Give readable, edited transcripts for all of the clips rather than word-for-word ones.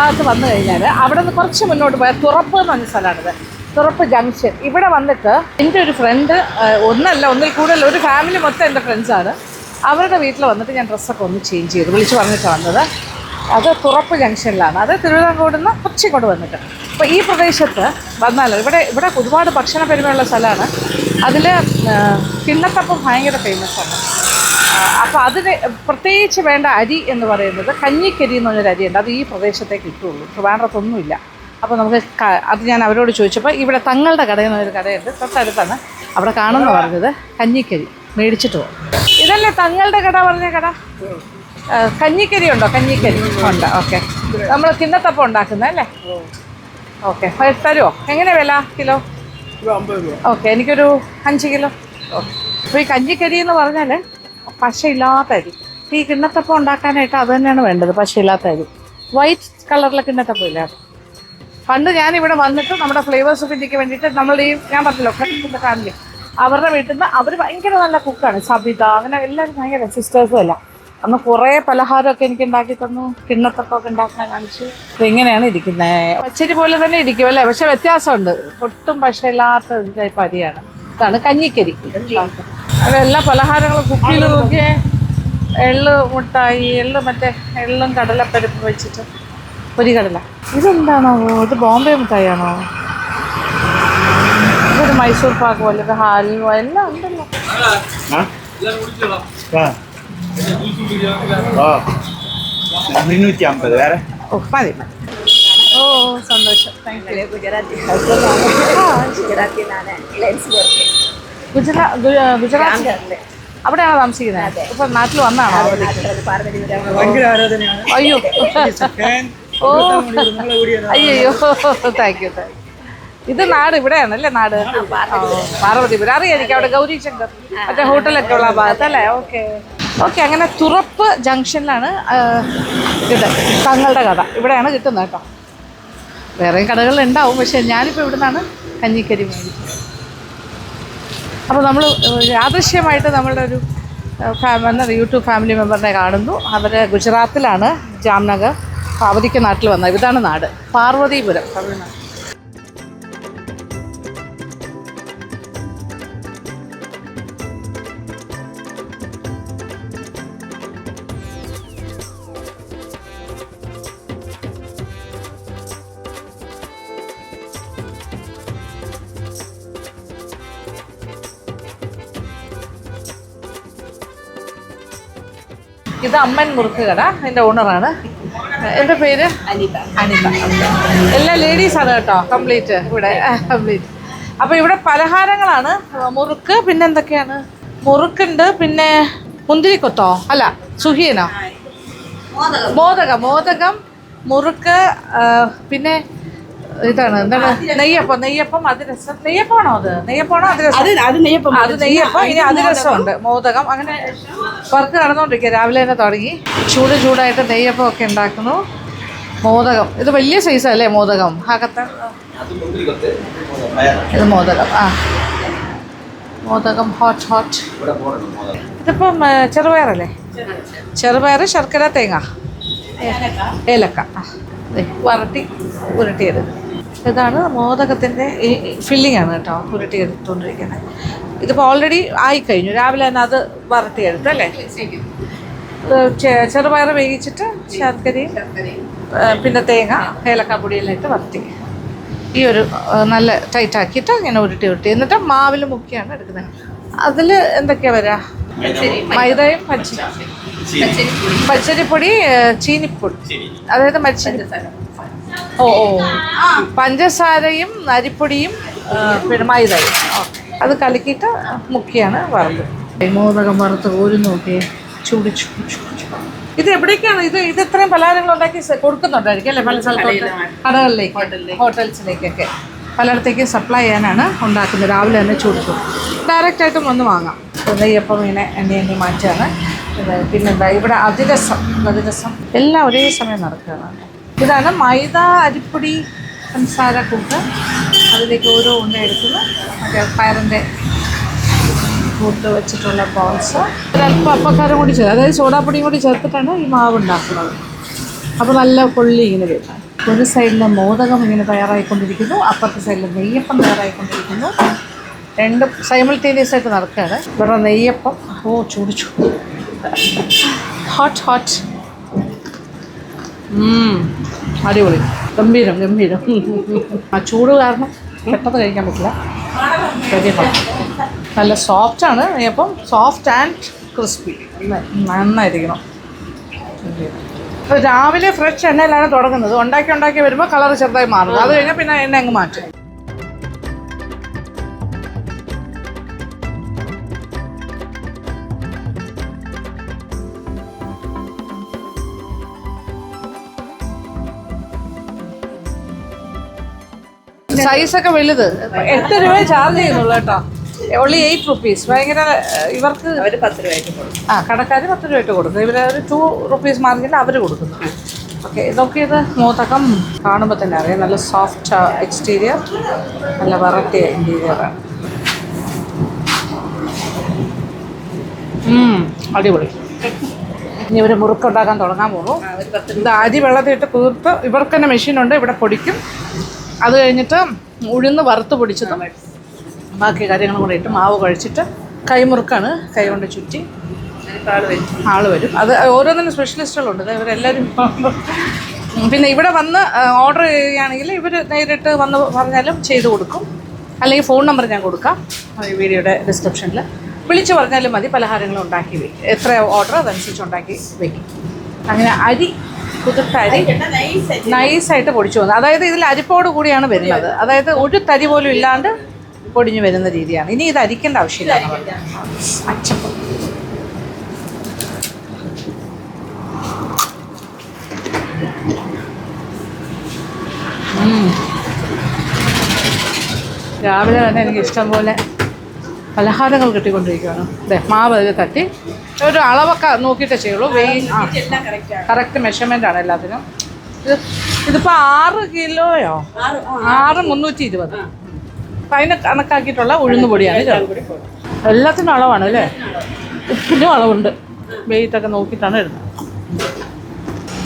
ഭാഗത്ത് വന്നു കഴിഞ്ഞാൽ അവിടെ നിന്ന് കുറച്ച് മുന്നോട്ട് പോയാൽ തുറപ്പ് എന്ന് പറഞ്ഞ സ്ഥലമാണിത്. തുറപ്പ് ജംഗ്ഷൻ. ഇവിടെ വന്നിട്ട് എൻ്റെ ഒരു ഫ്രണ്ട്, ഒന്നിൽ കൂടുതൽ ഒരു ഫാമിലി മൊത്തം എൻ്റെ ഫ്രണ്ട്സാണ്. അവരുടെ വീട്ടിൽ വന്നിട്ട് ഞാൻ ഡ്രസ്സൊക്കെ ഒന്ന് ചേഞ്ച് ചെയ്തു, വിളിച്ച് പറഞ്ഞിട്ടാണ് വന്നത്. അത് തുറപ്പ് ജംഗ്ഷനിലാണ്. അത് തിരുവിതാംകൂറിൽ നിന്ന് കുറച്ചിങ്ങോട്ട് വന്നിട്ട്. അപ്പോൾ ഈ പ്രദേശത്ത് വന്നാൽ ഇവിടെ ഒരുപാട് ഭക്ഷണ പെരുമയുള്ള സ്ഥലമാണ്. അതിൽ കിണ്ണത്തപ്പം ഭയങ്കര ഫേമസാണ്. അപ്പോൾ അതിന് പ്രത്യേകിച്ച് വേണ്ട അരി എന്ന് പറയുന്നത് കഞ്ഞിക്കരി എന്ന് പറഞ്ഞൊരു അരിയുണ്ട്. അത് ഈ പ്രദേശത്തേക്ക് കിട്ടുള്ളൂ, ട്രിവാൻഡ്രത്തൊന്നുമില്ല. അപ്പോൾ നമുക്ക് അത് ഞാൻ അവരോട് ചോദിച്ചപ്പോൾ ഇവിടെ തങ്ങളുടെ കടയിൽ നിന്നൊരു കടയുണ്ട്, തൊട്ടടുത്താണ്. അവിടെ കാണുമെന്ന് പറഞ്ഞത് കഞ്ഞിക്കരി മേടിച്ചിട്ട് പോകും. ഇതല്ലേ തങ്ങളുടെ കട പറഞ്ഞ കട? കഞ്ഞിക്കരി ഉണ്ടോ? കഞ്ഞിക്കരി ഉണ്ട്. ഓക്കെ, നമ്മൾ കിണ്ണത്തപ്പം ഉണ്ടാക്കുന്നത് അല്ലേ? ഓക്കെ, തരുമോ? എങ്ങനെ വില കിലോ? 50 രൂപ. ഓക്കെ, എനിക്കൊരു 5 കിലോ. ഓക്കെ. അപ്പോൾ ഈ കഞ്ഞിക്കരി എന്ന് പറഞ്ഞാൽ പശയില്ലാത്ത അരി. ഈ കിണ്ണത്തപ്പം ഉണ്ടാക്കാനായിട്ട് അത് തന്നെയാണ് വേണ്ടത്, പശയില്ലാത്ത അരി. വൈറ്റ് കളറിലെ കിണ്ണത്തപ്പം ഇല്ല. പണ്ട് ഞാനിവിടെ വന്നിട്ട് നമ്മുടെ ഫ്ലേവേഴ്സ് ഓഫ് ഇന്ത്യക്ക് വേണ്ടിയിട്ട് നമ്മൾ ഞാൻ പറഞ്ഞല്ലോ ഫ്രണ്ട്സിൻ്റെ ഫാമിലി, അവരുടെ വീട്ടിൽ നിന്ന് അവർ ഭയങ്കര നല്ല കുക്കാണ്. സബിത, അങ്ങനെ എല്ലാവരും ഭയങ്കര സിസ്റ്റേഴ്സും അല്ല. അന്ന് കുറേ പലഹാരമൊക്കെ എനിക്ക് ഉണ്ടാക്കി തന്നു, കിണ്ണത്തപ്പമൊക്കെ ഉണ്ടാക്കാൻ കാണിച്ചു. അപ്പോൾ ഇങ്ങനെയാണ് ഇരിക്കുന്നത്. പച്ചരി പോലെ തന്നെ ഇരിക്കും അല്ലേ, പക്ഷെ വ്യത്യാസമുണ്ട്. ഒട്ടും പശയില്ലാത്ത ടൈപ്പ് അരിയാണ്. ഇതാണ് കഞ്ഞിക്കരി. അതെല്ലാ പലഹാരങ്ങളും കുക്കിയിൽ നോക്കിയേ. എള്ള് മുട്ടായി, മറ്റേ എള്ളും കടലപ്പരിപ്പ് വെച്ചിട്ട് പൊരികടല. ഇതെന്താണോ? ഇത് ബോംബെ മുട്ടായിയാണോ? ഇതൊരു മൈസൂർ പാക്ക് പോലെ, ഇത് ഹൽവ എല്ലാം ഉണ്ടല്ലോ. 250 വേറെ. ഓ മതി. ഓ സന്തോഷം, താങ്ക് യു. ഗുജറാത്ത് അവിടെയാണോ താമസിക്കുന്നത്? ഇപ്പൊ നാട്ടിൽ വന്നാണോ? അയ്യോ ഓ അയ്യോ, താങ്ക് യു. ഇത് നാട് ഇവിടെയാണല്ലേ? നാട് പാർവതിപുരം. അറിയാം എനിക്ക്, അവിടെ ഗൗരി ശങ്കർ മറ്റേ ഹോട്ടലൊക്കെ ഉള്ള ഭാഗത്തല്ലേ? Okay okay. അങ്ങനെ തുറപ്പ് ജംഗ്ഷനിലാണ് ഇത് തങ്ങളുടെ കട. ഇവിടെയാണ് കിട്ടുന്നത് കേട്ടോ. വേറെയും കടകളിലുണ്ടാവും, പക്ഷെ ഞാനിപ്പോൾ ഇവിടെ നിന്നാണ് കഞ്ഞിക്കരി മേടിക്കുന്നത്. അപ്പോൾ നമ്മൾ യാദൃശ്യമായിട്ട് നമ്മളുടെ ഒരു യൂട്യൂബ് ഫാമിലി മെമ്പറിനെ കാണുന്നു. അവർ ഗുജറാത്തിലാണ്, ജാംനഗർ. അവധിക്ക് നാട്ടിൽ വന്നത്. ഇതാണ് നാട്, പാർവതിപുരം, തമിഴ്നാട്. ഇത് അമ്മൻ മുറുക്ക് കട, എൻ്റെ ഓണറാണ്. എൻ്റെ പേര് അനിത. എല്ലാ ലേഡീസാണ് കേട്ടോ, കംപ്ലീറ്റ് ഇവിടെ കംപ്ലീറ്റ്. അപ്പോൾ ഇവിടെ പലഹാരങ്ങളാണ്. മുറുക്ക്, പിന്നെ എന്തൊക്കെയാണ്? മുറുക്കുണ്ട്, പിന്നെ മുന്തിരിക്കൊത്തോ അല്ല സുഹിയനോ, മോദകം, മുറുക്ക്, പിന്നെ ഇതാണ് എന്താണ് നെയ്യപ്പം അതിരസം. നെയ്യപ്പമാണോ? നെയ്യപ്പമാണോ അതിരസം? ഇനി അതിരസമുണ്ട്, മോദകം. അങ്ങനെ വർക്ക് നടന്നുകൊണ്ടിരിക്കുക. രാവിലെ തന്നെ തുടങ്ങി ചൂടായിട്ട് നെയ്യപ്പം ഒക്കെ ഉണ്ടാക്കുന്നു. മോദകം ഇത് വലിയ സൈസല്ലേ മോദകം? അകത്ത് ഇത് മോദകം. മോദകം ഹോട്ട്. ഇതിപ്പം ചെറുപയറല്ലേ? ചെറുപയർ, ശർക്കര, തേങ്ങ, ഏലക്ക ഉരുട്ടിയത്. ഇതാണ് മോദകത്തിൻ്റെ ഫില്ലിംഗ് ആണ് കേട്ടോ, ഉരുട്ടിയെടുത്തുകൊണ്ടിരിക്കുന്നത്. ഇതിപ്പോൾ ഓൾറെഡി ആയിക്കഴിഞ്ഞു. രാവിലെ തന്നെ അത് വറുത്തിയെടുത്തു അല്ലേ? ചെറുപയർ വേവിച്ചിട്ട് ശർക്കരയും പിന്നെ തേങ്ങ, ഏലക്കാപ്പൊടിയെല്ലാം ഇട്ട് വറുത്തി ഈ ഒരു നല്ല ടൈറ്റാക്കിയിട്ട് ഇങ്ങനെ ഉരുട്ടി എന്നിട്ട് മാവിൽ മുക്കിയാണ് എടുക്കുന്നത്. അതിൽ എന്തൊക്കെയാണ് വരിക? മൈദയും പച്ചരിപ്പൊടി, ചീനിപ്പൊടി, അതായത് പഞ്ചസാരയും അരിപ്പൊടിയും പിന്നെ മൈദയും അത് കലക്കിയിട്ട് മുക്കിയാണ് വറുത്ത്. മോദകം വറുത്ത് കോരി നോക്കി ചൂടിച്ചു. ഇത് എവിടേക്കാണ് ഇത് ഇത്രയും പലഹാരങ്ങൾ ഉണ്ടാക്കി കൊടുക്കുന്നുണ്ടായിരിക്കും അല്ലേ? പല സ്ഥലത്തോട്ട്, കടകളിലേക്ക്, ഹോട്ടൽസിലേക്കൊക്കെ പലയിടത്തേക്ക് സപ്ലൈ ചെയ്യാനാണ് ഉണ്ടാക്കുന്നത്. രാവിലെ തന്നെ ചൂടിക്കും. ഡയറക്റ്റായിട്ടും വന്ന് വാങ്ങാം. നെയ്യപ്പം ഇങ്ങനെ എണ്ണ മാറ്റാണ്. പിന്നെന്താ ഇവിടെ അതിരസം എല്ലാം ഒരേ സമയം നടക്കുകയാണ്. ഇതാണ് മൈദ, അരിപ്പൊടി, പഞ്ചസാര കൂട്ട്. അതിലേക്ക് ഓരോ ഉണ്ട എടുക്കുന്നു. മറ്റേ പയറിൻ്റെ കൂട്ട് വെച്ചിട്ടുള്ള ബോൾസ്. ഒരല്പം അപ്പക്കാരം കൂടി ചേർത്ത്, അതായത് സോഡാപ്പൊടിയും കൂടി ചേർത്തിട്ടാണ് ഈ മാവ് ഉണ്ടാക്കുന്നത്. അപ്പോൾ നല്ല കൊള്ളി ഇങ്ങനെ വരും. ഒരു സൈഡിൽ മോദകം ഇങ്ങനെ തയ്യാറായിക്കൊണ്ടിരിക്കുന്നു, അപ്പുറത്തെ സൈഡിൽ നെയ്യപ്പം തയ്യാറായിക്കൊണ്ടിരിക്കുന്നു. രണ്ടും സൈമിൾട്ടേനിയസ് ആയിട്ട് നടക്കുകയാണ്. ഇവിടെ നെയ്യപ്പം, ചൂട് ചൂട്, ഹോട്ട്. അടിപൊളി, ഗംഭീരം. ആ ചൂട് കാരണം പെട്ടെന്ന് കഴിക്കാൻ പറ്റില്ല. നല്ല സോഫ്റ്റാണ് നെയ്യപ്പം, സോഫ്റ്റ് ആൻഡ് ക്രിസ്പി, നന്നായിരിക്കണം. രാവിലെ ഫ്രഷ് എണ്ണയിലാണ് തുടങ്ങുന്നത്. ഉണ്ടാക്കി വരുമ്പോൾ കളർ ചെറുതായി മാറും. അത് കഴിഞ്ഞാൽ പിന്നെ എണ്ണ അങ്ങ് മാറ്റും. സൈസൊക്കെ വലുത് 8 രൂപ ചാർജ് ചെയ്യുന്നുള്ളൂ കേട്ടോ. Only 8 rupees. ഭയങ്കര ഇവർക്ക് 10 രൂപയ്ക്ക് കൊടുക്കും. കടക്കാർ 10 രൂപയ്ക്ക് കൊടുക്കും. ഇവർ ഒരു 2 റുപ്പീസ് മാർജിനിൽ അവർ കൊടുക്കുന്നു. ഓക്കെ, ഇതൊക്കെ ഇത് മോദകം കാണുമ്പോൾ തന്നെ അറിയാം. നല്ല സോഫ്റ്റ് എക്സ്റ്റീരിയർ, നല്ല വെറൈറ്റി ഇൻറ്റീരിയറാണ്. അടിപൊളി. ഇനി ഇവർ മുറുക്കുണ്ടാക്കാൻ തുടങ്ങാൻ പോകുന്നു. ഇത് അരി വെള്ളത്തിലിട്ട് കുതിർത്ത് ഇവർക്ക് തന്നെ മെഷീനുണ്ട്, ഇവിടെ പൊടിക്കും. അത് കഴിഞ്ഞിട്ട് ഉഴുന്ന് വറുത്ത് പൊടിച്ചതും ബാക്കി കാര്യങ്ങളും കൂടെ ഇട്ട് മാവ് കഴിച്ചിട്ട് കൈമുറുക്കാണ്. കൈ കൊണ്ട് ചുറ്റി ആൾ വരും. അത് ഓരോന്നിനും സ്പെഷ്യലിസ്റ്റുകളുണ്ട്. ഇവരെല്ലാവരും പിന്നെ ഇവിടെ വന്ന് ഓർഡർ ചെയ്യുകയാണെങ്കിൽ ഇവർ നേരിട്ട് വന്ന് പറഞ്ഞാലും ചെയ്ത് കൊടുക്കും. അല്ലെങ്കിൽ ഫോൺ നമ്പർ ഞാൻ കൊടുക്കാം ഈ വീഡിയോയുടെ ഡിസ്ക്രിപ്ഷനിൽ. വിളിച്ച് പറഞ്ഞാലും മതി. പലഹാരങ്ങൾ ഉണ്ടാക്കി വയ്ക്കും. എത്ര ഓർഡർ അതനുസരിച്ച് ഉണ്ടാക്കി വയ്ക്കും. അങ്ങനെ അരി കുതിർത്ത അരി നൈസായിട്ട് പൊടിച്ചു വന്നത്. അതായത് ഇതിൽ അരിപ്പോട് കൂടിയാണ് വരുന്നത്. അതായത് ഒരു തരി പോലും ഇല്ലാണ്ട് പൊടിഞ്ഞു വരുന്ന രീതിയാണ്. ഇനി ഇത് അരിക്കേണ്ട ആവശ്യമില്ല. അച്ചപ്പം രാവിലെ തന്നെ എനിക്ക് ഇഷ്ടം പോലെ പലഹാരങ്ങൾ കിട്ടിക്കൊണ്ടിരിക്കുകയാണ്. അതെ, മാവ് ഇത് തട്ടി ഒരു അളവൊക്കെ നോക്കിയിട്ടേ ചെയ്യുള്ളൂ. കറക്റ്റ് മെഷർമെൻ്റ് ആണ് എല്ലാത്തിനും. ഇതിപ്പോൾ 6 കിലോയോ 6,320. അപ്പം അതിന് കണക്കാക്കിയിട്ടുള്ള ഉഴുന്ന് പൊടിയാണ്. എല്ലാത്തിനും അളവാണ് അല്ലേ? ഉപ്പിനും അളവുണ്ട്. വെയിറ്റൊക്കെ നോക്കിയിട്ടാണ് ഇടുന്നത്.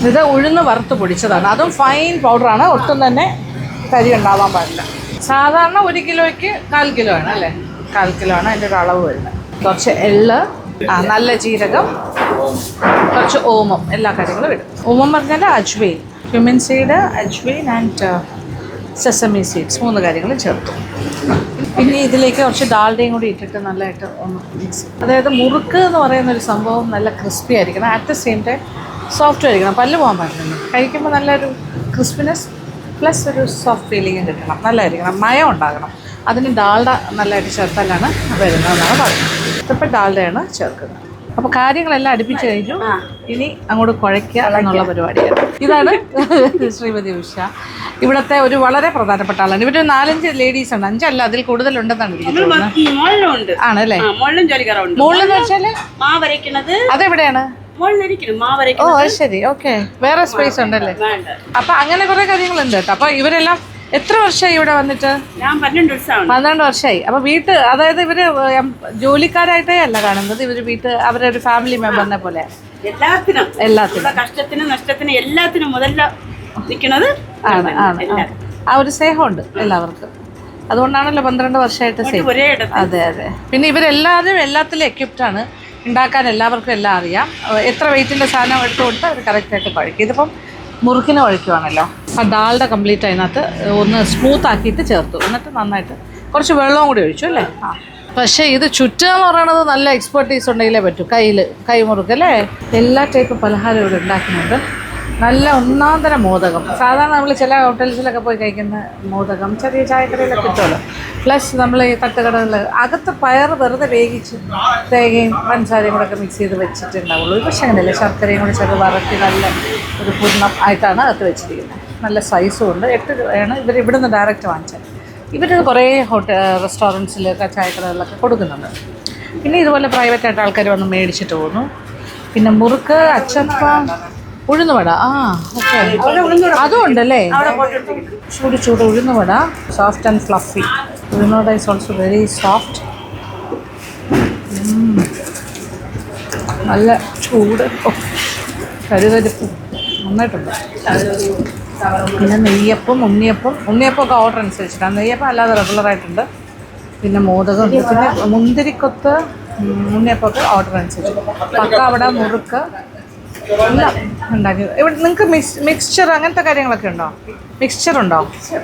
ഇത് ഉഴുന്ന് വറുത്ത് പൊടിച്ചതാണ്. അതും ഫൈൻ പൗഡറാണ്. ഒട്ടും തന്നെ തരി ഉണ്ടാവാൻ പാടില്ല. സാധാരണ 1 കിലോയ്ക്ക് 1/4 കിലോ ആണ് അല്ലേ? 1/4 കിലോ ആണ് അതിൻ്റെ ഒരു അളവ് വരുന്നത്. കുറച്ച് എള്ള്, നല്ല ജീരകം, കുറച്ച് ഓമം, എല്ലാ കാര്യങ്ങളും ഇടും. ഓമം പറഞ്ഞാൽ ajwain, cumin seed, ajwain and sesame seeds, 3 കാര്യങ്ങളും ചേർത്തു. പിന്നെ ഇതിലേക്ക് കുറച്ച് ഡാൽഡയും കൂടി ഇട്ടിട്ട് നല്ലതായിട്ട് ഒന്ന് മിക്സ്. അതായത് മുറുക്ക് എന്ന് പറയുന്നൊരു സംഭവം നല്ല ക്രിസ്പി ആയിരിക്കണം. At the same time soft ആയിരിക്കണം. പല്ല് പോകാൻ പാടില്ല. കഴിക്കുമ്പോൾ നല്ലൊരു ക്രിസ്പിനെസ് പ്ലസ് ഒരു സോഫ്റ്റ് ഫീലിംഗും കിട്ടണം. നല്ലതായിരിക്കണം. മയം ഉണ്ടാകണം. അതിന് ഡാൽഡ നല്ലതായിട്ട് ചേർത്താലാണ് വരുന്നതെന്നാണ് പറയുന്നത്. ഇപ്പോൾ ഡാൽഡയാണ് ചേർക്കുന്നത്. അപ്പോൾ കാര്യങ്ങളെല്ലാം അടുപ്പിച്ച് കഴിഞ്ഞു. ഇനി അങ്ങോട്ട് കുഴയ്ക്കുക എന്നുള്ള പരിപാടിയാണ്. ഇതാണ് ശ്രീമതി ഉഷ, ഇവിടുത്തെ ഒരു വളരെ പ്രധാനപ്പെട്ട ആളാണ്. ഇവര് 4-5 ലേഡീസ് ഉണ്ട്. 5 അല്ല, അതിൽ കൂടുതലുണ്ടെന്നാണ് തോന്നുന്നത്. ആണല്ലേ? മുകളിലെന്ന് വെച്ചാല് അതെവിടെയാണ്? ഓ അത് ശരി, ഓക്കെ. വേറെ സ്പേസ് ഉണ്ടല്ലേ? അപ്പൊ അങ്ങനെ കുറെ കാര്യങ്ങളുണ്ട് കേട്ടോ. അപ്പൊ ഇവരെല്ലാം എത്ര വർഷമായി ഇവിടെ വന്നിട്ട്? ഞാൻ 12 വർഷമായി. അപ്പൊ അതായത് ഇവര് ജോലിക്കാരായിട്ടേ അല്ല കാണുന്നത്. ഇവര് അവരൊരു ഫാമിലി മെമ്പറിനെ പോലെ എല്ലാത്തിനും കഷ്ടത്തിനും നഷ്ടത്തിനും എല്ലാത്തിനും മുതല നിൽക്കുന്നത് ആണ്. ആ ഒരു സ്നേഹമുണ്ട് എല്ലാവർക്കും. അതുകൊണ്ടാണല്ലോ 12 വർഷമായിട്ട് സ്നേഹം. അതെ. പിന്നെ ഇവരെല്ലാവരും എല്ലാത്തിലും എക്യുപ്റ്റാണ്. ഉണ്ടാക്കാൻ എല്ലാവർക്കും എല്ലാം അറിയാം. എത്ര വെയിറ്റിൻ്റെ സാധനം എടുത്തു കൊടുത്താൽ അവർ കറക്റ്റായിട്ട് കുഴക്കും. ഇതിപ്പം മുറുക്കിന് കുഴക്കുവാണല്ലോ. ആ ഡാൽഡ കംപ്ലീറ്റ് അതിനകത്ത് ഒന്ന് സ്മൂത്ത് ആക്കിയിട്ട് ചേർത്തു. എന്നിട്ട് നന്നായിട്ട് കുറച്ച് വെള്ളവും കൂടി ഒഴിച്ചു അല്ലേ? പക്ഷേ ഇത് ചുറ്റുക എന്ന് പറയുന്നത് നല്ല എക്സ്പെർട്ടീസ് ഉണ്ടെങ്കിലേ പറ്റൂ. കൈ മുറുക്കല്ലേ? എല്ലാ ടൈപ്പ് പലഹാരം ഇവിടെ ഉണ്ടാക്കുന്നുണ്ട്. നല്ല ഒന്നാന്തരം മോദകം. സാധാരണ നമ്മൾ ചില ഹോട്ടൽസിലൊക്കെ പോയി കഴിക്കുന്ന മോദകം ചെറിയ ചായക്കടയിലൊക്കെ കിട്ടുമല്ലോ. പ്ലസ് നമ്മൾ ഈ തട്ടുകടകളിൽ അകത്ത് പയർ വെറുതെ വേവിച്ച് തേങ്ങയും പഞ്ചസാരയും കൂടെ ഒക്കെ മിക്സ് ചെയ്ത് വെച്ചിട്ടുണ്ടാവുള്ളൂ. പക്ഷേ അങ്ങനെയല്ല, ശർക്കരയും കൂടെ ചെറു വറക്കി നല്ല ഒരു പൂർണ്ണം ആയിട്ടാണ് അകത്ത് വെച്ചിരിക്കുന്നത്. നല്ല സൈസും ഉണ്ട്. 8 രൂപയാണ് ഇവർ ഇവിടുന്ന് ഡയറക്റ്റ് വാങ്ങിച്ചത്. ഇവർ കുറേ റെസ്റ്റോറൻറ്റ്സിലൊക്കെ ചായക്കടകളിലൊക്കെ കൊടുക്കുന്നുണ്ട്. പിന്നെ ഇതുപോലെ പ്രൈവറ്റായിട്ട് ആൾക്കാർ വന്ന് മേടിച്ചിട്ട് പോകുന്നു. പിന്നെ മുറുക്ക്, അച്ചപ്പം, ഉഴുന്നുവട. ഓക്കെ, അതും ഉണ്ടല്ലേ? ചൂട് ഉഴുന്നുവട, സോഫ്റ്റ് ആൻഡ് ഫ്ലഫി. ഉഴുന്നുവട ഈസ് ഓൾസോ വെരി സോഫ്റ്റ്. നല്ല ചൂട്, കരുകരിപ്പ് നന്നായിട്ടുണ്ട്. പിന്നെ നെയ്യപ്പം ഉണ്ണിയപ്പമൊക്കെ ഓർഡർ അനുസരിച്ചിട്ടാണ്. നെയ്യപ്പം അല്ലാതെ റെഗുലറായിട്ടുണ്ട്. പിന്നെ മോദകമുണ്ട്. പിന്നെ മുന്തിരിക്കൊത്ത് ഉണ്ണിയപ്പമൊക്കെ ഓർഡർ അനുസരിച്ച്. പക്കാവട, മുറുക്ക് എല്ലാം ഉണ്ടാക്കി. ഇവിടെ നിങ്ങൾക്ക് മിക്സ്ചർ അങ്ങനത്തെ കാര്യങ്ങളൊക്കെ ഉണ്ടോ? മിക്സ്ചറുണ്ടോ?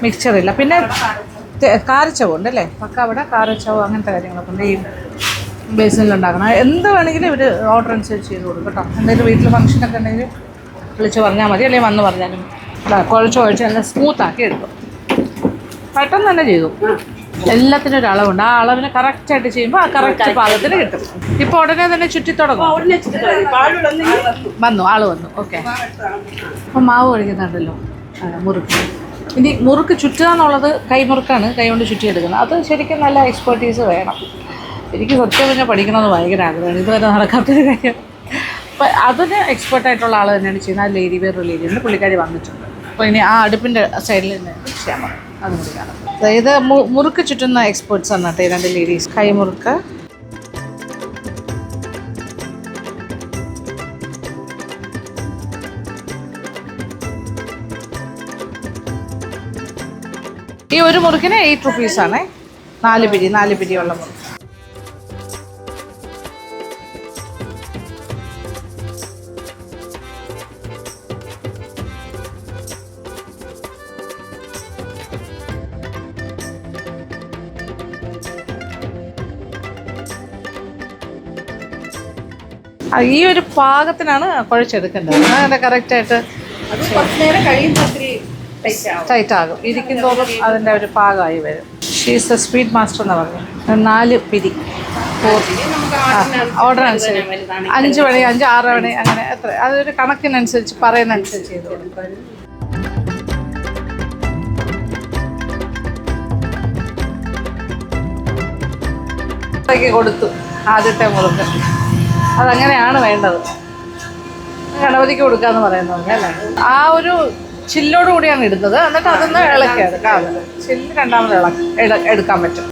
മിക്സ്ചറില്ല. പിന്നെ കാരച്ചവ് ഉണ്ട് അല്ലേ? പക്കാവട, കാരച്ചവ് അങ്ങനത്തെ കാര്യങ്ങളൊക്കെ ഉണ്ട്. ഈ ബേസിനിലുണ്ടാക്കണം. എന്ത് വേണമെങ്കിലും ഇവർ ഓർഡർ അനുസരിച്ച് ചെയ്ത് കൊടുക്കും കേട്ടോ. എന്തെങ്കിലും വീട്ടിൽ ഫംഗ്ഷനൊക്കെ ഉണ്ടെങ്കിൽ വിളിച്ച് പറഞ്ഞാൽ മതി, അല്ലെങ്കിൽ വന്ന് പറഞ്ഞാലും കുഴച്ച് നല്ല സ്മൂത്താക്കി എടുക്കും. പെട്ടെന്ന് തന്നെ ചെയ്തു. എല്ലാത്തിനും ഒരു അളവുണ്ട്. ആ അളവിന് കറക്റ്റായിട്ട് ചെയ്യുമ്പോൾ ആ കറക്റ്റ് പാകത്തിന് കിട്ടും. ഇപ്പോൾ ഉടനെ തന്നെ ചുറ്റി തുടങ്ങും. വന്നു, ആള് വന്നു. ഓക്കെ. അപ്പം മാവ് കഴിക്കുന്നുണ്ടല്ലോ മുറുക്ക്. ഇനി മുറുക്ക് ചുറ്റുക എന്നുള്ളത് കൈമുറുക്കാണ്, കൈ കൊണ്ട് ചുറ്റിയെടുക്കുന്നത്. അത് ശരിക്കും നല്ല എക്സ്പെർട്ടീസ് വേണം. എനിക്ക് സത്യം പറഞ്ഞാൽ പഠിക്കണമെന്ന് ഭയങ്കര ആഗ്രഹമാണ്. ഇതുവരെ നടക്കാത്തൊരു കാര്യം. അപ്പം അതിന് എക്സ്പെർട്ടായിട്ടുള്ള ആൾ തന്നെയാണ് ചെയ്യുന്നത്. ആ ലേഡി, വേറൊരു ലേഡിയുണ്ട്, പുള്ളിക്കാരി വന്നിട്ടുണ്ട്. അപ്പോൾ ഇനി ആ അടുപ്പിൻ്റെ സൈഡിൽ നിന്ന് ചെയ്യാൻ പറയും. അതും കൂടി കാണാം. അതായത് മുറുക്ക് ചുറ്റുന്ന എക്സ്പേർട്സ് ആണ് കേട്ടോ ഈ രണ്ട് ലേഡീസ്. കൈമുറുക്ക്, ഈ ഒരു മുറുക്കിന് 8 റുപ്പീസാണ്. 4 പിടിയുള്ള മുറുക്ക്. ഈ ഒരു പാകത്തിനാണ് കുഴച്ചെടുക്കേണ്ടത്. അതിൻ്റെ കറക്റ്റായിട്ട് ടൈറ്റ് ആകും. ഇരിക്കും തോറും അതിൻ്റെ ഒരു പാകമായി വരും. ഷീസ് എ സ്പീഡ് മാസ്റ്റർ എന്ന് പറഞ്ഞു. 4 പിടി ഓർഡർ അനുസരിച്ച് 5 മണി, 5, 6 മണി അങ്ങനെ എത്ര, അതൊരു കണക്കിനനുസരിച്ച് പറയുന്നതനുസരിച്ച് ചെയ്ത് കൊടുക്കും. കൊടുത്തു ആദ്യത്തെ മുറുക്ക്. അതങ്ങനെയാണ് വേണ്ടത്. ഗണപതിക്ക് കൊടുക്കാന്ന് പറയുന്നത് അല്ലേ? ആ ഒരു ചില്ലോട് കൂടിയാണ് ഇടുന്നത്. എന്നിട്ട് അതൊന്ന് ഇളക്കിയെടുക്കാം. ചില്ല് രണ്ടാമത് എടുക്കാൻ പറ്റും.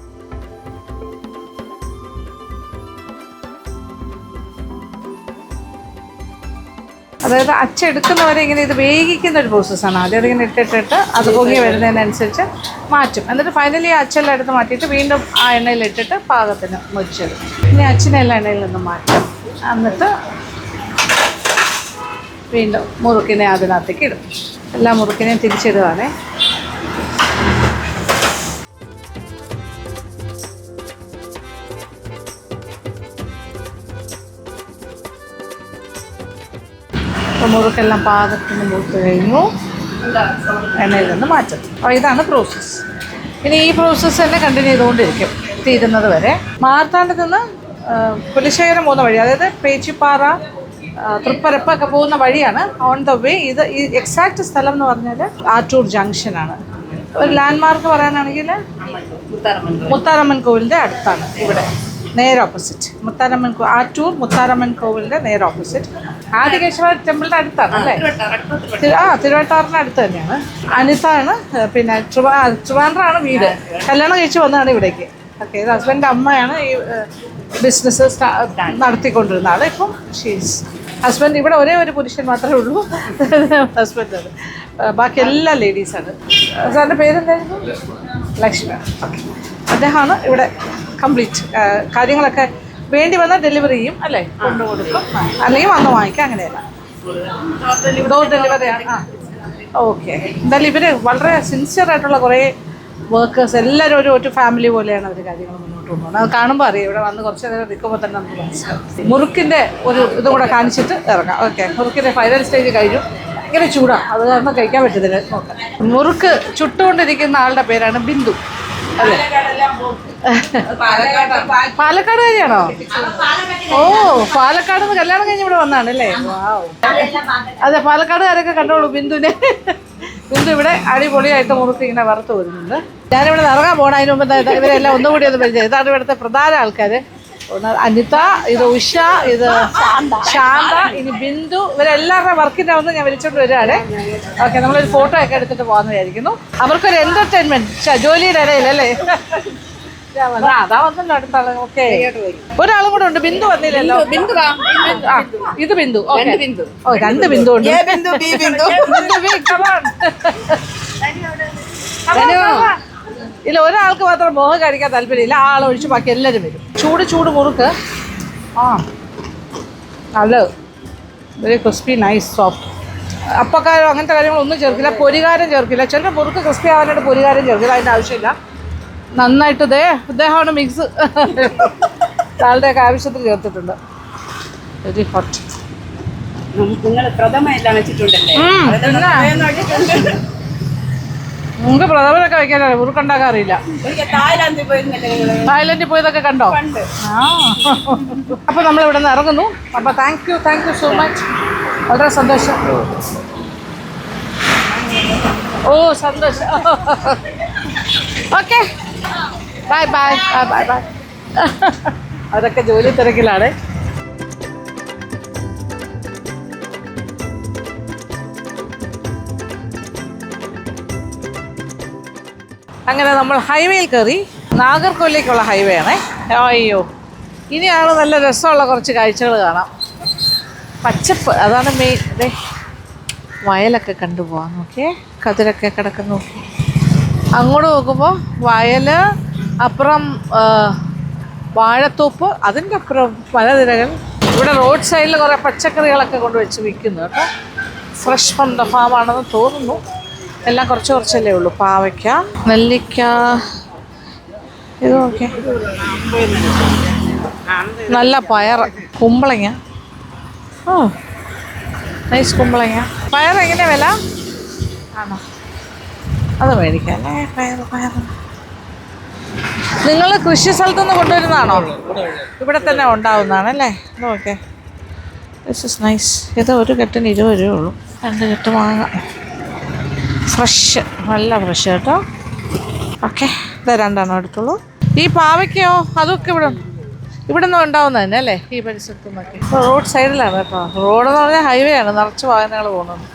അതായത് അച്ചെടുക്കുന്നവരെ ഇങ്ങനെ ഇത് വേവിക്കുന്ന ഒരു പ്രോസസ്സാണ്. ആദ്യം അതിങ്ങനെ ഇട്ടിട്ട് അത് പൊങ്ങി വരുന്നതിനനുസരിച്ച് മാറ്റും. എന്നിട്ട് ഫൈനലി അച്ചെല്ലാം എടുത്ത് മാറ്റിയിട്ട് വീണ്ടും ആ എണ്ണയിലിട്ടിട്ട് പാകത്തിന് മുരിച്ചെടുക്കും. ഇനി അച്ചിനെല്ലാം എണ്ണയിൽ നിന്ന് മാറ്റും. എന്നിട്ട് വീണ്ടും മുറുക്കിനെ അതിനകത്തേക്ക് ഇടും. എല്ലാ മുറുക്കിനെയും തിരിച്ചിടുകയാണേ. അപ്പോൾ മുറുക്കെല്ലാം പാകത്തിന് മുറുക്ക് കഴിഞ്ഞു. എണ്ണയിൽ നിന്ന് മാറ്റും. അപ്പോൾ ഇതാണ് പ്രോസസ്സ്. ഇനി ഈ പ്രോസസ്സ് തന്നെ കണ്ടിന്യൂ ചെയ്തുകൊണ്ടിരിക്കും തീരുന്നത് വരെ. മാർത്താണ്ഡത്ത് നിന്ന് കുലശേഖരം പോകുന്ന വഴി, അതായത് പേച്ചിപ്പാറ, തൃപ്പരപ്പ് ഒക്കെ പോകുന്ന വഴിയാണ്. ഓൺ ദ വേ ഇത് ഈ എക്സാക്റ്റ് സ്ഥലം എന്ന് പറഞ്ഞാൽ ആറ്റൂർ ജംഗ്ഷനാണ്. ഒരു ലാൻഡ് മാർക്ക് പറയാനാണെങ്കിൽ മുത്താരമ്മൻ കോവിലിൻ്റെ അടുത്താണ്. ഇവിടെ നേരെ ഓപ്പോസിറ്റ് ആറ്റൂർ മുത്താരമ്മൻ കോവിലിൻ്റെ നേരെ ഓപ്പോസിറ്റ്. ആദികേശവ ടെമ്പിളിൻ്റെ അടുത്താണ് അല്ലേ? തിരുവട്ടാറിൻ്റെ അടുത്ത് തന്നെയാണ്. അനിതാണ്. പിന്നെ ട്രിവാൻഡ്രാണ് വീട്. കല്യാണം കഴിച്ച് വന്നതാണ് ഇവിടേക്ക്. ഓക്കെ. ഇത് ഹസ്ബൻഡിൻ്റെ അമ്മയാണ് ഈ ബിസിനസ് നടത്തിക്കൊണ്ടിരുന്ന ആൾ. ഇപ്പം ഹസ്ബൻഡ് ഇവിടെ ഒരേ ഒരു പുരുഷൻ മാത്രമേ ഉള്ളൂ, ഹസ്ബൻഡ്. അത് ബാക്കി എല്ലാ ലേഡീസാണ്. സാറിൻ്റെ പേരെന്തായിരുന്നു? ലക്ഷ്മി. ഓക്കെ. അദ്ദേഹമാണ് ഇവിടെ കംപ്ലീറ്റ് കാര്യങ്ങളൊക്കെ വേണ്ടി വന്നാൽ ഡെലിവറി ചെയ്യും അല്ലേ? കൊണ്ടു കൊടുക്കും, അല്ലെങ്കിൽ വന്ന് വാങ്ങിക്കാം. അങ്ങനെയല്ല, ഡോർ ഡെലിവറിയാണ്. ഓക്കെ. എന്തായാലും ഇവർ വളരെ സിൻസിയറായിട്ടുള്ള കുറേ വർക്കേഴ്സ്, എല്ലാവരും ഒരു ഫാമിലി പോലെയാണ് അവർ കാര്യങ്ങൾ മുന്നോട്ട് കൊണ്ടുപോകുന്നത്. അത് കാണുമ്പോൾ അറിയാം. ഇവിടെ വന്ന് കുറച്ച് നേരം നിൽക്കുമ്പോൾ തന്നെ നമുക്ക് മനസ്സിലാവും. മുറുക്കിൻ്റെ ഒരു ഇതും കൂടെ കാണിച്ചിട്ട് ഇറങ്ങാം. ഓക്കെ. മുറുക്കിൻ്റെ ഫൈനൽ സ്റ്റേജ് കഴിഞ്ഞു. ഭയങ്കര ചൂടാണ്, അത് കാരണം കഴിക്കാൻ പറ്റത്തില്ല. നോക്കാം. മുറുക്ക് ചുട്ടുകൊണ്ടിരിക്കുന്ന ആളുടെ പേരാണ് ബിന്ദു അല്ലേ? പാലക്കാടുകാരിയാണോ? ഓ, പാലക്കാട് നിന്ന് കല്യാണം കഴിഞ്ഞ് ഇവിടെ വന്നാണ് അല്ലേ? വാവ്. അതെ, പാലക്കാടുകാരൊക്കെ കണ്ടോളൂ ബിന്ദുവിനെ. ബിന്ദു ഇവിടെ അടിപൊളിയായിട്ട് മുറുക്ക് ഇങ്ങനെ വറുത്ത് വരുന്നുണ്ട്. ഞാനിവിടെ ഇറങ്ങാൻ പോകണം. അതിന് മുമ്പ് ഇവരെല്ലാം ഒന്നുകൂടി ഒന്ന് പരിചയം. ഇതാണ് ഇവിടുത്തെ പ്രധാന ആൾക്കാർ. അനിത, ഇത് ഉഷ, ഇത് ശാന്ത, ഇനി ബിന്ദു. ഇവരെല്ലാവരുടെ വർക്കിൻ്റെ ഒന്ന് ഞാൻ വിളിച്ചോണ്ട് വരികയാണ്. ഓക്കെ. നമ്മളൊരു ഫോട്ടോ ഒക്കെ എടുത്തിട്ട് പോകാമെന്ന് വിചാരിക്കുന്നു. അവർക്കൊരു എൻ്റർടൈൻമെൻറ്റ് ജോലിയുടെ ഇടയിൽ അല്ലേ? അതാ വന്നല്ലോ അടുത്ത ആള്. ഓക്കെ, ഒരാളും കൂടെ ഉണ്ട്. ബിന്ദു വന്നില്ലല്ലോ. ആ, ഇത് ബിന്ദു. ഓ, 2 ബിന്ദു ഉണ്ട്. ഇല്ല, ഒരാൾക്ക് മാത്രം മോഹം കഴിക്കാൻ താല്പര്യമില്ല. ആളൊഴിച്ച് ബാക്കി എല്ലാവരും വരും. ചൂട് മുറുക്ക്. ആ, നല്ലത്. Very crispy, nice, soft. അപ്പക്കാരോ അങ്ങനത്തെ കാര്യങ്ങളൊന്നും ചേർക്കില്ല. പൊരികാരം ചേർക്കില്ല. ചിലപ്പോൾ മുറുക്ക് ക്രിസ്പി ആവാനായിട്ട് പൊരികാരം ചേർക്കില്ല. അതിൻ്റെ ആവശ്യമില്ല. നന്നായിട്ട് ഇദ്ദേഹമാണ് മിക്സ്. ആളുടെയൊക്കെ ആവശ്യത്തിന് ചേർത്തിട്ടുണ്ട്. Very hot. നിങ്ങൾ പ്രഥമ എല്ലാം വെച്ചിട്ടുണ്ടല്ലേ? നമുക്ക് പ്രഥമനൊക്കെ വെക്കാനറിയാം, മുറുക്കുണ്ടാക്കാറില്ല. തായ്ലൻഡിൽ പോയതൊക്കെ കണ്ടോ? അപ്പോൾ നമ്മൾ ഇവിടെ നിന്ന് ഇറങ്ങുന്നു. അപ്പോൾ താങ്ക് യു സോ മച്ച്. വളരെ സന്തോഷം. ഓ, സന്തോഷം. Okay, bye. അതൊക്കെ ജോലി തിരക്കിലാണ്. അങ്ങനെ നമ്മൾ ഹൈവേയിൽ കയറി. നാഗർകോവിലേക്കുള്ള ഹൈവേ ആണേ. അയ്യോ, ഇനിയാണ് നല്ല രസമുള്ള കുറച്ച് കാഴ്ചകൾ കാണാം. പച്ചപ്പ്, അതാണ് മെയിൻ. അതെ, വയലൊക്കെ കണ്ടുപോകാം. നോക്കിയേ, കതിരൊക്കെ കിടക്കുന്നു. അങ്ങോട്ട് നോക്കുമ്പോൾ വയൽ, അപ്പുറം വാഴത്തോപ്പ്, അതിൻ്റെ അപ്പുറം മലനിരകൾ. ഇവിടെ റോഡ് സൈഡിൽ കുറേ പച്ചക്കറികളൊക്കെ കൊണ്ടുവച്ച് വിൽക്കുന്നു കേട്ടോ. ഫ്രഷ് ഫ്രം ദ ഫാം ആണെന്ന് തോന്നുന്നു. എല്ലാം കുറച്ചല്ലേ ഉള്ളൂ. പാവയ്ക്ക, നെല്ലിക്ക, ഇത് നോക്കിയ നല്ല പയർ, കുമ്പളങ്ങ. ഓ, നൈസ് കുമ്പളങ്ങ. പയർ എങ്ങനെയാ വില? ആണോ? അത് മേടിക്കാം അല്ലേ? പയർ നിങ്ങൾ കൃഷി സ്ഥലത്തുനിന്ന് കൊണ്ടുവരുന്നതാണോ? ഇവിടെ തന്നെ ഉണ്ടാവുന്നതാണല്ലേ? Okay, this is nice. ഇത് ഒരു കെട്ടിന് 20 രൂപ ഉള്ളൂ. 2 കെട്ട് വാങ്ങാം. ഫ്രഷ്, നല്ല ഫ്രഷ് കേട്ടോ. ഓക്കെ, ഇത് 2 എടുത്തോളൂ. ഈ പാവയ്ക്കയോ? അതൊക്കെ ഇവിടെ നിന്ന് ഉണ്ടാവുന്നത് തന്നെ അല്ലേ? ഈ പരിസരത്തു നിന്നൊക്കെ. ഇപ്പോൾ റോഡ് സൈഡിലാണ് കേട്ടോ. റോഡെന്ന് പറഞ്ഞാൽ ഹൈവേ ആണ്, നിറച്ച് വാഹനങ്ങൾ പോകുന്നുണ്ട്.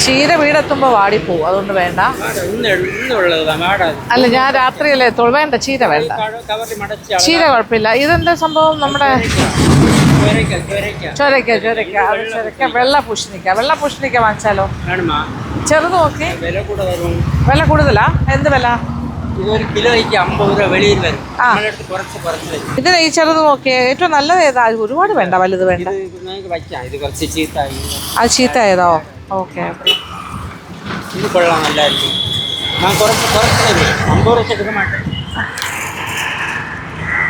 ചീര വീടെത്തുമ്പോൾ വാടിപ്പോവും, അതുകൊണ്ട് വേണ്ട. അല്ല, ഞാൻ രാത്രിയല്ലേ എത്തുള്ളൂ. വേണ്ട, ചീര വേണ്ട. ചീര കുഴപ്പമില്ല. ഇതെന്താ സംഭവം? നമ്മുടെ ചൊരക്ക. അത് ചൊരക്ക. വെള്ള പൂഷണിക്ക വാങ്ങിച്ചാലോ? ചെറുത് നോക്കി. വില കൂടുതലാ? എന്ത് വില? ഇതിന് ഈ ചെറുത് നോക്കിയേ. ഏറ്റവും നല്ലത് ഏതാ? ഒരുപാട് വേണ്ട, വലുത് വേണ്ട. അത് ചീത്തയായതോ? ഓക്കെ.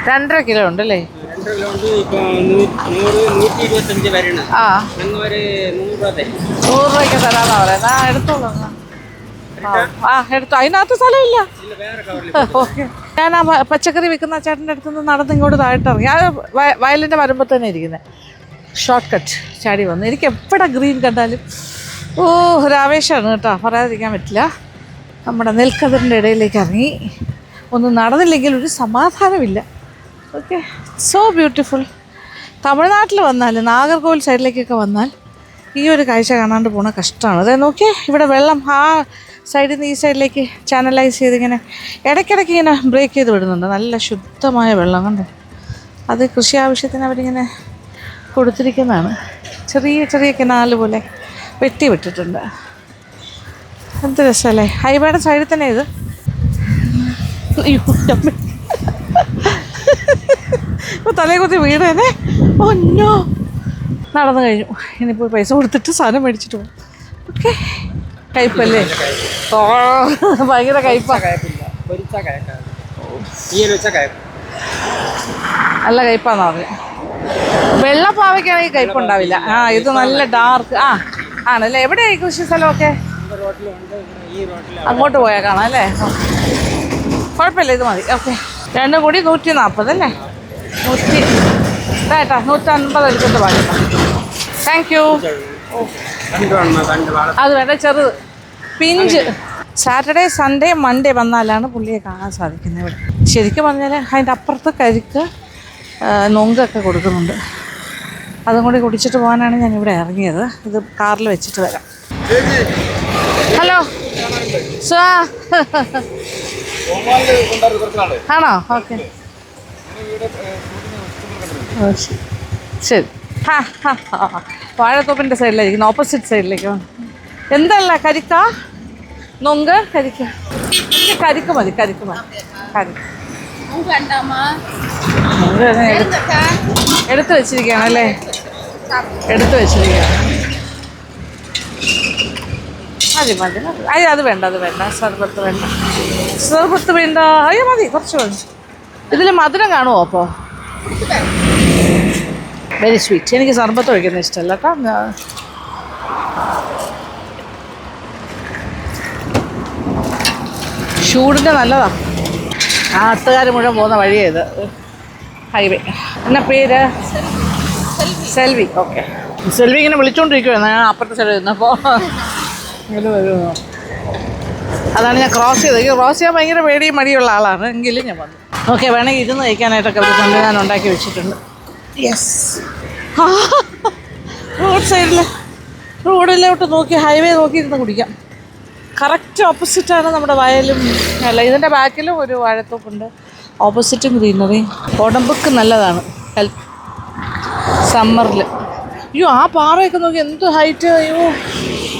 2.5 കിലോ ഉണ്ടല്ലേ? 100 രൂപയ്ക്ക് തരാന്നാ പറയുന്നത്. എടുത്തോളൂ. എടുത്തു. അതിനകത്ത് സ്ഥലമില്ല. ഓക്കെ. ഞാൻ ആ പച്ചക്കറി വിൽക്കുന്ന ചേട്ടൻ്റെ അടുത്ത് നിന്ന് നടന്ന് ഇങ്ങോട്ട് താഴ്ത്തിറങ്ങി. അത് വയലിൻ്റെ വരുമ്പോൾ തന്നെ ഇരിക്കുന്നത്. ഷോർട്ട് കട്ട് ചാടി വന്നു. എനിക്ക് എപ്പോഴും ഗ്രീൻ കണ്ടാലും ഒരാവേശമാണ് കേട്ടോ, പറയാതിരിക്കാൻ പറ്റില്ല. നമ്മുടെ നെൽക്കതിറിൻ്റെ ഇടയിലേക്ക് ഇറങ്ങി. ഒന്നും നടന്നില്ലെങ്കിൽ ഒരു സമാധാനമില്ല. Okay, so beautiful. തമിഴ്നാട്ടിൽ വന്നാൽ, നാഗർകോവിൽ സൈഡിലേക്കൊക്കെ വന്നാൽ ഈ ഒരു കാഴ്ച കാണാണ്ട് പോണ കഷ്ടമാണ്. അതായത് നോക്കിയേ, ഇവിടെ വെള്ളം ആ സൈഡിൽ നിന്ന് ഈ സൈഡിലേക്ക് ചാനലൈസ് ചെയ്തിങ്ങനെ ഇടയ്ക്കിടയ്ക്ക് ഇങ്ങനെ ബ്രേക്ക് ചെയ്ത് വിടുന്നുണ്ട്. നല്ല ശുദ്ധമായ വെള്ളം കണ്ടോ. അത് കൃഷി ആവശ്യത്തിന് അവരിങ്ങനെ കൊടുത്തിരിക്കുന്നതാണ്. ചെറിയ കനാല് പോലെ വെട്ടി വിട്ടിട്ടുണ്ട്. എന്ത് രസമല്ലേ? ഹൈവേയുടെ സൈഡിൽ തന്നെ ഇത്. ഇപ്പോൾ തലയെക്കുത്തി വീടേനെ. ഒന്നോ നടന്നു കഴിഞ്ഞു. ഇനിയിപ്പോൾ പൈസ കൊടുത്തിട്ട് സാധനം മേടിച്ചിട്ട് പോകും. ഓക്കെ, കയ്പല്ലേ? ഭയങ്കര കയ്പാ. നല്ല കയ്പാന്ന് പറഞ്ഞു. വെള്ളപ്പാവയ്ക്കാണെങ്കിൽ കയ്പുണ്ടാവില്ല. ഇത് നല്ല ഡാർക്ക്. ആണല്ലേ? എവിടെയായി കൃഷി സ്ഥലമൊക്കെ? അങ്ങോട്ട് പോയാൽ കാണാം അല്ലേ? കുഴപ്പമില്ല, ഇത് മതി. ഓക്കെ, 2 കൂടി 140 അല്ലേ? 150 എടുത്തിട്ട് പാടില്ല. Thank you. അത് വേണ്ട, ചെറുത് പിഞ്ച്. സാറ്റർഡേ, സൺഡേ, മൺഡേ വന്നാലാണ് പുള്ളിയെ കാണാൻ സാധിക്കുന്നത് ഇവിടെ. ശരിക്കും പറഞ്ഞാൽ അതിൻ്റെ അപ്പുറത്ത് കരിക്ക്, നൊങ്കൊക്കെ കൊടുക്കുന്നുണ്ട്. അതും കൂടി കുടിച്ചിട്ട് പോകാനാണ് ഞാനിവിടെ ഇറങ്ങിയത്. ഇത് കാറിൽ വെച്ചിട്ട് വരാം. ഹലോ സാർ, ആണോ? ഓക്കെ, ശരി. ഹാ ഹാ ഹാ, വാഴത്തോപ്പിൻ്റെ സൈഡിലായിരിക്കുന്നു, ഓപ്പോസിറ്റ് സൈഡിലേക്ക്. എന്തല്ല കരിക്ക, നൊങ്ക്, കരിക്ക? എനിക്ക് കരിക്ക് മതി, കരിക്ക് മതി. കരിക്ക് എടുത്ത് വെച്ചിരിക്കുകയാണ് അല്ലേ? എടുത്ത് വെച്ചിരിക്കുകയാണ്. മതി മതി മതി. അയ്യോ അത് വേണ്ട, അത് വേണ്ട. സർബത്ത് വേണ്ട, സർബത്ത് വേണ്ട. അയ്യോ മതി, കുറച്ച് മതി. ഇതിൽ മധുരം കാണുമോ അപ്പോൾ? Very sweet. എനിക്ക് സർബത്ത് ഒഴിക്കുന്ന ഇഷ്ടമല്ല കേട്ടോ. ചൂടിൻ്റെ നല്ലതാ. ആ നാട്ടുകാർ മുഴുവൻ പോകുന്ന വഴിയത്, ഹൈവേ. എന്നാ പേര്? സെൽവി. ഓക്കെ, സെൽവി ഇങ്ങനെ വിളിച്ചുകൊണ്ടിരിക്കുവായിരുന്നു. ഞാൻ അപ്പുറത്തെ സൈഡിൽ ഇരുന്നപ്പോൾ ഇങ്ങനെ വരുമോ, അതാണ് ഞാൻ ക്രോസ് ചെയ്തത്. ക്രോസ് ചെയ്യാൻ ഭയങ്കര പേടിയും മടിയുള്ള ആളാണ്, എങ്കിലും ഞാൻ വന്നു. ഓക്കെ, വേണമെങ്കിൽ ഇരുന്ന് കഴിക്കാനായിട്ടൊക്കെ ഒരു സംവിധാനം ഉണ്ടാക്കി വെച്ചിട്ടുണ്ട്. യെസ്, റോഡ് സൈഡിൽ, റോഡിലോട്ട് നോക്കി, ഹൈവേ നോക്കി ഇരുന്ന് കുടിക്കാം. കറക്റ്റ് ഓപ്പോസിറ്റാണ് നമ്മുടെ വയലും. അല്ല, ഇതിൻ്റെ ബാക്കിലും ഒരു വാഴത്തോപ്പുണ്ട്, ഓപ്പോസിറ്റും ഗ്രീനറി. ഉടമ്പുക്ക് നല്ലതാണ് ഹെൽത്ത് സമ്മറിൽ. അയ്യോ ആ പാറയൊക്കെ നോക്കി എന്ത് ഹൈറ്റ്. അയ്യോ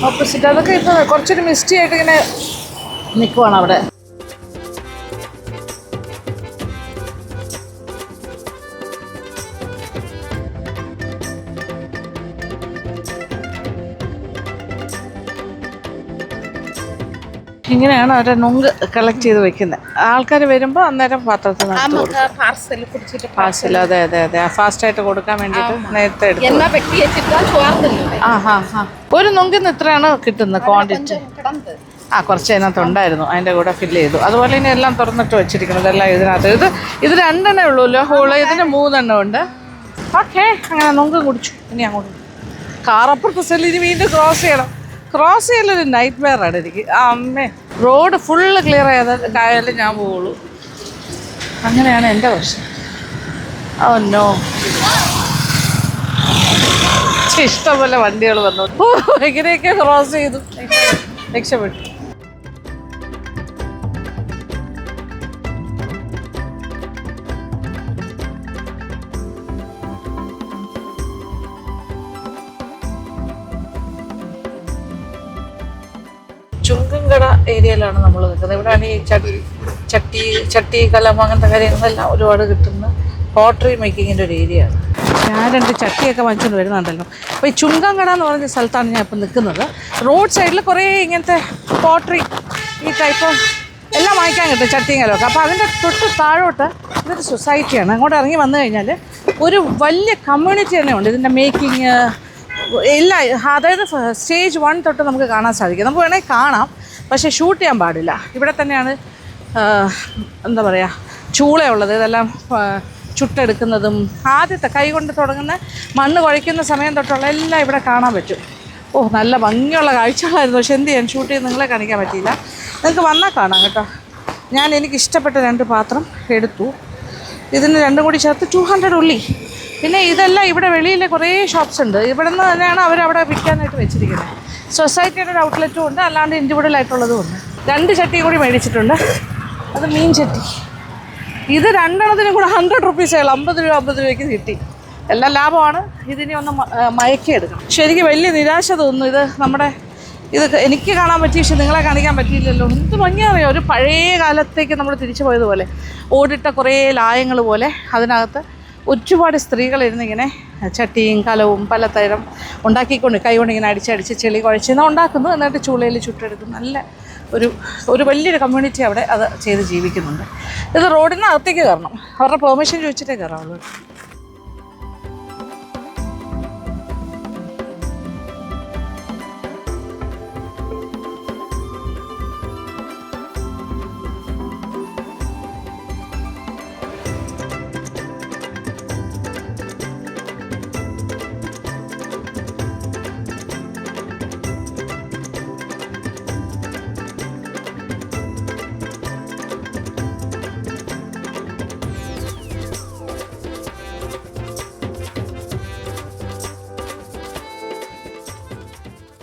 ഓപ്പോസിറ്റ്, അതൊക്കെ ഇപ്പോൾ കുറച്ചൊരു മിസ്റ്റി ആയിട്ട് ഇങ്ങനെ നിൽക്കുവാണ് അവിടെ. ഇങ്ങനെയാണ് അവരെ നൊങ്ക് കളക്ട് ചെയ്ത് വെക്കുന്നത്. ആൾക്കാർ വരുമ്പോൾ അന്നേരം പാത്രത്തിൽ പാർസൽ. അതെ അതെ അതെ, ഫാസ്റ്റായിട്ട് കൊടുക്കാൻ വേണ്ടിയിട്ട് നേരത്തെ എടുക്കും. ആ ഹാ ഹാ. ഒരു നൊങ്കിന്ന് ഇത്രയാണ് കിട്ടുന്നത് ക്വാണ്ടിറ്റി? ആ, കുറച്ച് അതിനകത്ത് ഉണ്ടായിരുന്നു, അതിൻ്റെ കൂടെ ഫില്ല് ചെയ്തു. അതുപോലെ ഇനി എല്ലാം തുറന്നിട്ട് വെച്ചിരിക്കുന്നത് എല്ലാം ഇതിനകത്ത്. ഇത് 2 എണ്ണേ ഉള്ളൂല്ലോ ഹോള്, ഇതിന് 3 എണ്ണം ഉണ്ട്. ഓക്കെ, അങ്ങനെ നൊങ്കും കുടിച്ചു. ഇനി അങ്ങോട്ട് കാറപ്പുറത്ത് സ്ഥലം ഇനി വീണ്ടും ക്രോസ് ചെയ്യണം. ക്രോസ് ചെയ്യലൊരു നൈറ്റ് വെയർ ആണ് എനിക്ക്. അമ്മേ, റോഡ് ഫുള്ള് ക്ലിയർ ആയാലും ഞാൻ പോവുള്ളൂ. അങ്ങനെയാണ് എൻ്റെ പ്രശ്നം. ഓ നോ, ഇഷ്ടംപോലെ വണ്ടികൾ വന്നു. എങ്ങനെയൊക്കെ ക്രോസ് ചെയ്തു, രക്ഷപ്പെട്ടു. ചുങ്കങ്കട ഏരിയയിലാണ് നമ്മൾ നിൽക്കുന്നത്. ഇവിടെയാണ് ഈ ചട്ടി കലം അങ്ങനത്തെ കാര്യങ്ങളെല്ലാം ഒരുപാട് കിട്ടുന്ന പോട്ടറി മേക്കിങ്ങിൻ്റെ ഒരു ഏരിയയാണ്. ഞാൻ 2 ചട്ടിയൊക്കെ വാങ്ങിച്ചുകൊണ്ട് വരുന്നുണ്ടല്ലോ. അപ്പോൾ ഈ ചുങ്കങ്കട എന്ന് പറഞ്ഞ സ്ഥലത്താണ് ഞാൻ ഇപ്പം നിൽക്കുന്നത്. റോഡ് സൈഡിൽ കുറേ ഇങ്ങനത്തെ പോട്ടറി ഈ ടൈപ്പ് എല്ലാം വാങ്ങിക്കാൻ കിട്ടും, ചട്ടിയും കലമൊക്കെ. അപ്പോൾ അതിൻ്റെ തൊട്ട് താഴോട്ട് ഇതൊരു സൊസൈറ്റിയാണ്. അങ്ങോട്ട് ഇറങ്ങി വന്നു കഴിഞ്ഞാൽ ഒരു വലിയ കമ്മ്യൂണിറ്റി തന്നെ ഉണ്ട്. ഇതിൻ്റെ മേക്കിങ് എല്ലാം, അതായത് സ്റ്റേജ് 1 തൊട്ട് നമുക്ക് കാണാൻ സാധിക്കും. നമുക്ക് വേണമെങ്കിൽ കാണാം, പക്ഷേ ഷൂട്ട് ചെയ്യാൻ പാടില്ല. ഇവിടെ തന്നെയാണ് എന്താ പറയുക, ചൂളയുള്ളത്. ഇതെല്ലാം ചുട്ടെടുക്കുന്നതും ആദ്യത്തെ കൈ കൊണ്ട് തുടങ്ങുന്ന മണ്ണ് കുഴയ്ക്കുന്ന സമയം തൊട്ടുള്ള എല്ലാം ഇവിടെ കാണാൻ പറ്റും. ഓ, നല്ല ഭംഗിയുള്ള കാഴ്ചകളായിരുന്നു. പക്ഷെ എന്ത് ചെയ്യാൻ, ഷൂട്ട് ചെയ്ത് നിങ്ങളെ കാണിക്കാൻ പറ്റിയില്ല. നിങ്ങൾക്ക് വന്നാൽ കാണാം കേട്ടോ. എനിക്ക് ഇഷ്ടപ്പെട്ട 2 പാത്രം എടുത്തു. ഇതിന് 2 കൂടി ചേർത്ത് 200 ഉള്ളി. പിന്നെ ഇതെല്ലാം ഇവിടെ വെളിയിൽ കുറേ ഷോപ്സ് ഉണ്ട്. ഇവിടെ നിന്ന് തന്നെയാണ് അവരവിടെ വിൽക്കാനായിട്ട് വെച്ചിരിക്കുന്നത്. സൊസൈറ്റിയുടെ ഒരു ഔട്ട്ലെറ്റും ഉണ്ട്, അല്ലാണ്ട് ഇൻഡിവിജ്വലായിട്ടുള്ളതും ഉണ്ട്. 2 ചട്ടിയും കൂടി മേടിച്ചിട്ടുണ്ട്. അത് മീൻ ചട്ടി. ഇത് 2 എണ്ണത്തിനും കൂടെ 100 റുപ്പീസേ ഉള്ളൂ. 50 രൂപ 50 രൂപയ്ക്ക് കിട്ടി. എല്ലാം ലാഭമാണ്. ഇതിനെ ഒന്ന് മയക്കിയെടുക്കണം. ശരിക്കും വലിയ നിരാശ തോന്നുന്നു. ഇത് എനിക്ക് കാണാൻ പറ്റി, പക്ഷെ നിങ്ങളെ കാണിക്കാൻ പറ്റിയില്ലല്ലോ. എന്ത് ഭംഗിയറിയോ, ഒരു പഴയ കാലത്തേക്ക് നമ്മൾ തിരിച്ചു പോയതുപോലെ. ഓടിട്ട കുറേ ലായങ്ങൾ പോലെ അതിനകത്ത് ഒരുപാട് സ്ത്രീകളിരുന്ന് ഇങ്ങനെ ചട്ടിയും കലവും പലതരം ഉണ്ടാക്കിക്കൊണ്ട് കൈകൊണ്ട് ഇങ്ങനെ അടിച്ചടിച്ച് ചെളി കുഴച്ച് ഉണ്ടാക്കുന്നു. എന്നിട്ട് ചൂളയിൽ ചുട്ടെടുക്കും. നല്ല ഒരു വലിയൊരു കമ്മ്യൂണിറ്റി അവിടെ അത് ചെയ്ത് ജീവിക്കുന്നുണ്ട്. ഇത് റോഡിന് അകത്തേക്ക് കയറണം, അവരുടെ പെർമിഷൻ ചോദിച്ചിട്ടേ കയറാവുള്ളൂ.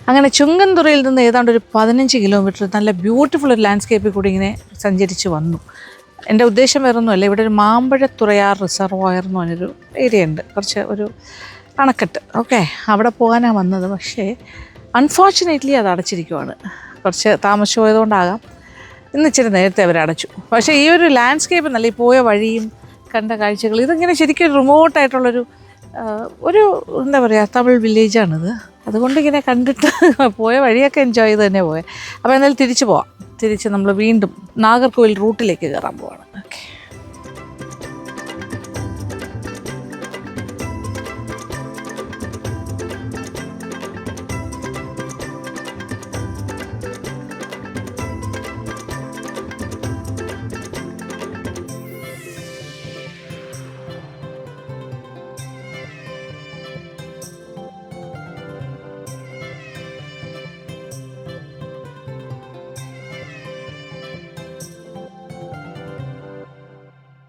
അങ്ങനെ ചുങ്കൻതുറയിൽ നിന്ന് ഏതാണ്ട് ഒരു 15 കിലോമീറ്റർ നല്ല ബ്യൂട്ടിഫുൾ ഒരു ലാൻഡ്സ്കേപ്പിൽ കൂടി ഇങ്ങനെ സഞ്ചരിച്ച് വന്നു. എൻ്റെ ഉദ്ദേശം വേറൊന്നുമല്ല, ഇവിടെ ഒരു മാമ്പഴത്തുറയാർ റിസർവോയർ എന്ന് പറഞ്ഞൊരു ഏരിയ ഉണ്ട്, കുറച്ച് ഒരു അണക്കെട്ട്. ഓക്കെ, അവിടെ പോകാനാണ് വന്നത്. പക്ഷേ അൺഫോർച്ചുനേറ്റ്ലി അത് അടച്ചിരിക്കുവാണ്. കുറച്ച് താമസിച്ചു പോയതുകൊണ്ടാകാം ഇന്ന് ഇച്ചിരി നേരത്തെ അവർ അടച്ചു. പക്ഷേ ഈ ഒരു ലാൻഡ്സ്കേപ്പ് നല്ല, ഈ പോയ വഴിയും കണ്ട കാഴ്ചകൾ, ഇതിങ്ങനെ ശരിക്കും റിമോട്ടായിട്ടുള്ളൊരു എന്താ പറയുക, തമിഴ് വില്ലേജാണിത്. അതുകൊണ്ട് ഇങ്ങനെ കണ്ടിട്ട് പോയ വഴിയൊക്കെ എൻജോയ് ചെയ്ത് തന്നെ പോയത്. അപ്പോൾ എന്നാലും തിരിച്ച് പോവാം. തിരിച്ച് നമ്മൾ വീണ്ടും നാഗർകോവിൽ റൂട്ടിലേക്ക് കയറാൻ പോവാണ്. ഓക്കെ.